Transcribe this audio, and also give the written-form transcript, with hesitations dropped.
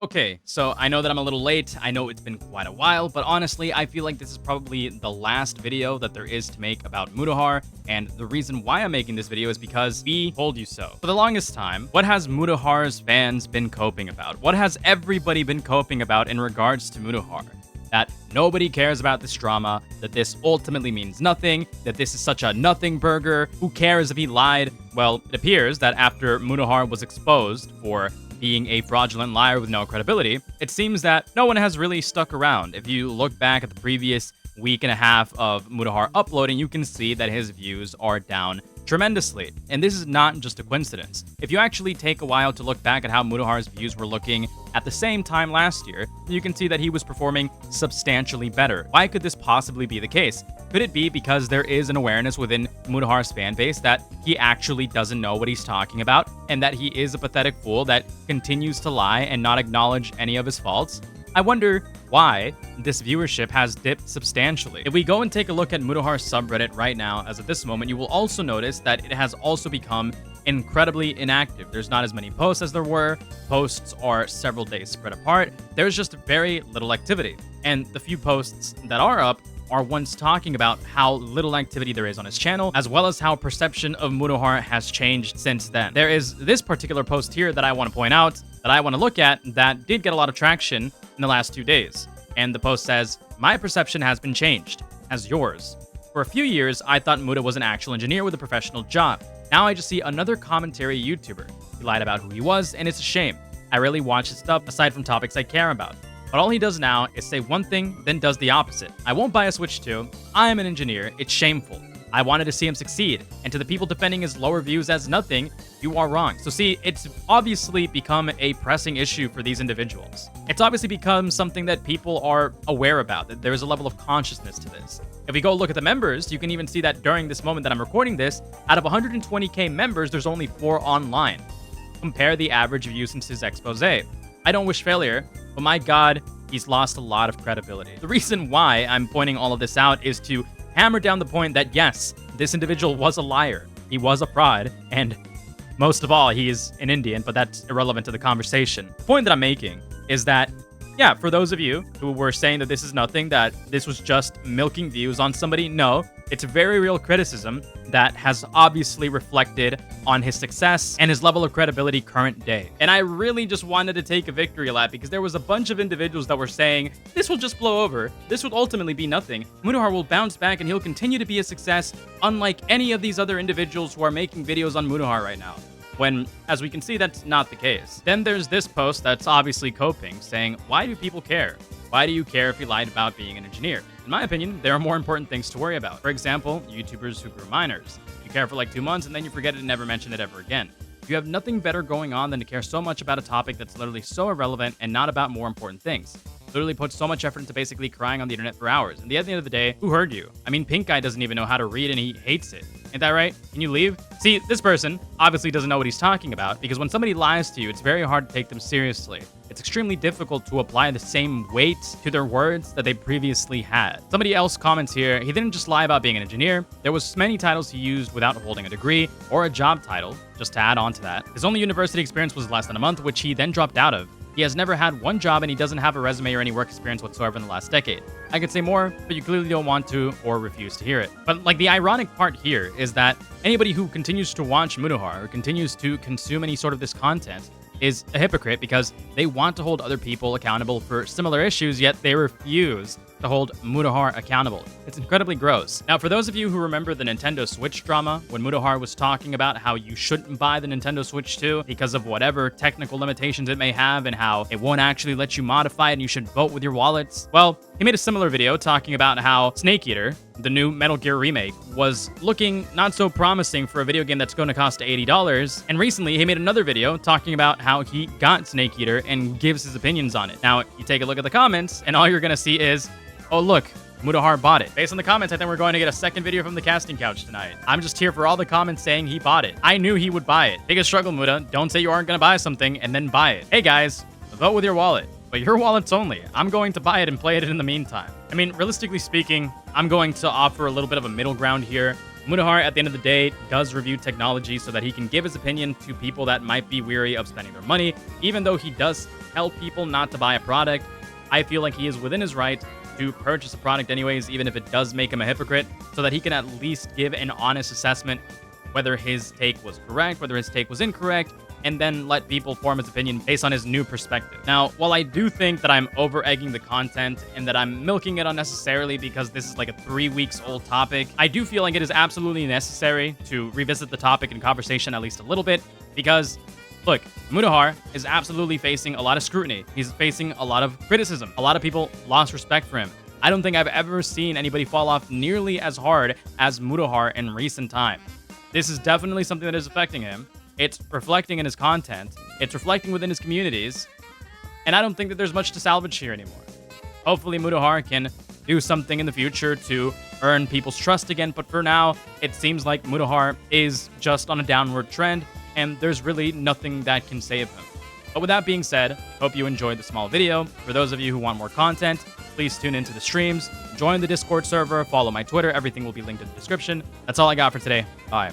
Okay, so I know that I'm a little late. I know it's been quite a while, but honestly, I feel like this is probably the last video that there is to make about Mutahar, and the reason why I'm making this video is because we told you so. For the longest time, what has Mutahar's fans been coping about? What has everybody been coping about in regards to Mutahar? That nobody cares about this drama, that this ultimately means nothing, that this is such a nothing burger, who cares if he lied? Well, it appears that after Mutahar was exposed for being a fraudulent liar with no credibility, it seems that no one has really stuck around. If you look back at the previous week and a half of Mutahar uploading, you can see that his views are down tremendously. And this is not just a coincidence. If you actually take a while to look back at how Mutahar's views were looking at the same time last year, you can see that he was performing substantially better. Why could this possibly be the case? Could it be because there is an awareness within Mutahar's fan base that he actually doesn't know what he's talking about, and that he is a pathetic fool that continues to lie and not acknowledge any of his faults? I wonder why this viewership has dipped substantially. If we go and take a look at Mutahar's subreddit right now, as of this moment, you will also notice that it has also become incredibly inactive. There's not as many posts as there were. Posts are several days spread apart. There's just very little activity. And the few posts that are up are ones talking about how little activity there is on his channel, as well as how perception of Mutahar has changed since then. There is this particular post here that I want to point out, that I want to look at, that did get a lot of traction in the last 2 days. And the post says, "My perception has been changed. Has yours? For a few years, I thought Muta was an actual engineer with a professional job. Now I just see another commentary YouTuber. He lied about who he was, and it's a shame. I rarely watch his stuff aside from topics I care about. But all he does now is say one thing, then does the opposite. I won't buy a Switch 2. I am an engineer. It's shameful. I wanted to see him succeed. And to the people defending his lower views as nothing, you are wrong." So see, it's obviously become a pressing issue for these individuals. It's obviously become something that people are aware about, that there is a level of consciousness to this. If we go look at the members, you can even see that during this moment that I'm recording this, out of 120k members, there's only 4 online. Compare the average view since his expose. I don't wish failure, but my god, he's lost a lot of credibility. The reason why I'm pointing all of this out is to hammer down the point that yes, this individual was a liar, he was a fraud, and most of all, he is an Indian, but that's irrelevant to the conversation. The point that I'm making is that, yeah, for those of you who were saying that this is nothing, that this was just milking views on somebody, no, it's very real criticism that has obviously reflected on his success and his level of credibility current day. And I really just wanted to take a victory lap because there was a bunch of individuals that were saying, this will just blow over. This would ultimately be nothing. Mutahar will bounce back and he'll continue to be a success, unlike any of these other individuals who are making videos on Mutahar right now. When, as we can see, that's not the case. Then there's this post that's obviously coping, saying, why do people care? Why do you care if he lied about being an engineer? In my opinion, there are more important things to worry about. For example, YouTubers who grew minors. You care for like 2 months and then you forget it and never mention it ever again. You have nothing better going on than to care so much about a topic that's literally so irrelevant and not about more important things. Literally put so much effort into basically crying on the internet for hours. And at the end of the day, who heard you? I mean, Pink Guy doesn't even know how to read and he hates it. Ain't that right? Can you leave? See, this person obviously doesn't know what he's talking about, because when somebody lies to you, it's very hard to take them seriously. It's extremely difficult to apply the same weight to their words that they previously had. Somebody else comments here, he didn't just lie about being an engineer. There was many titles he used without holding a degree or a job title, just to add on to that. His only university experience was less than a month, which he then dropped out of. He has never had one job and he doesn't have a resume or any work experience whatsoever in the last decade. I could say more, but you clearly don't want to or refuse to hear it. But like the ironic part here is that anybody who continues to watch Mutahar or continues to consume any sort of this content is a hypocrite because they want to hold other people accountable for similar issues, yet they refuse to hold Mutahar accountable. It's incredibly gross. Now, for those of you who remember the Nintendo Switch drama, when Mutahar was talking about how you shouldn't buy the Nintendo Switch 2 because of whatever technical limitations it may have and how it won't actually let you modify it and you should vote with your wallets, well, he made a similar video talking about how Snake Eater, the new Metal Gear remake, was looking not so promising for a video game that's going to cost $80. And recently, he made another video talking about how he got Snake Eater and gives his opinions on it. Now, you take a look at the comments, and all you're going to see is, oh, look, Mutahar bought it. Based on the comments, I think we're going to get a second video from the casting couch tonight. I'm just here for all the comments saying he bought it. I knew he would buy it. Biggest struggle, Muta. Don't say you aren't going to buy something and then buy it. Hey, guys, vote with your wallet. But your wallets only. I'm going to buy it and play it in the meantime. I mean, realistically speaking, I'm going to offer a little bit of a middle ground here. Mutahar, at the end of the day, does review technology so that he can give his opinion to people that might be weary of spending their money, even though he does tell people not to buy a product, I feel like he is within his right to purchase a product anyways, even if it does make him a hypocrite, so that he can at least give an honest assessment whether his take was correct, whether his take was incorrect, and then let people form his opinion based on his new perspective. Now, while I do think that I'm over-egging the content and that I'm milking it unnecessarily because this is like a 3 weeks old topic, I do feel like it is absolutely necessary to revisit the topic and conversation at least a little bit because, look, Mutahar is absolutely facing a lot of scrutiny. He's facing a lot of criticism. A lot of people lost respect for him. I don't think I've ever seen anybody fall off nearly as hard as Mutahar in recent time. This is definitely something that is affecting him. It's reflecting in his content. It's reflecting within his communities. And I don't think that there's much to salvage here anymore. Hopefully Mutahar can do something in the future to earn people's trust again. But for now, it seems like Mutahar is just on a downward trend and there's really nothing that can save him. But with that being said, hope you enjoyed the small video. For those of you who want more content, please tune into the streams, join the Discord server, follow my Twitter. Everything will be linked in the description. That's all I got for today. Bye.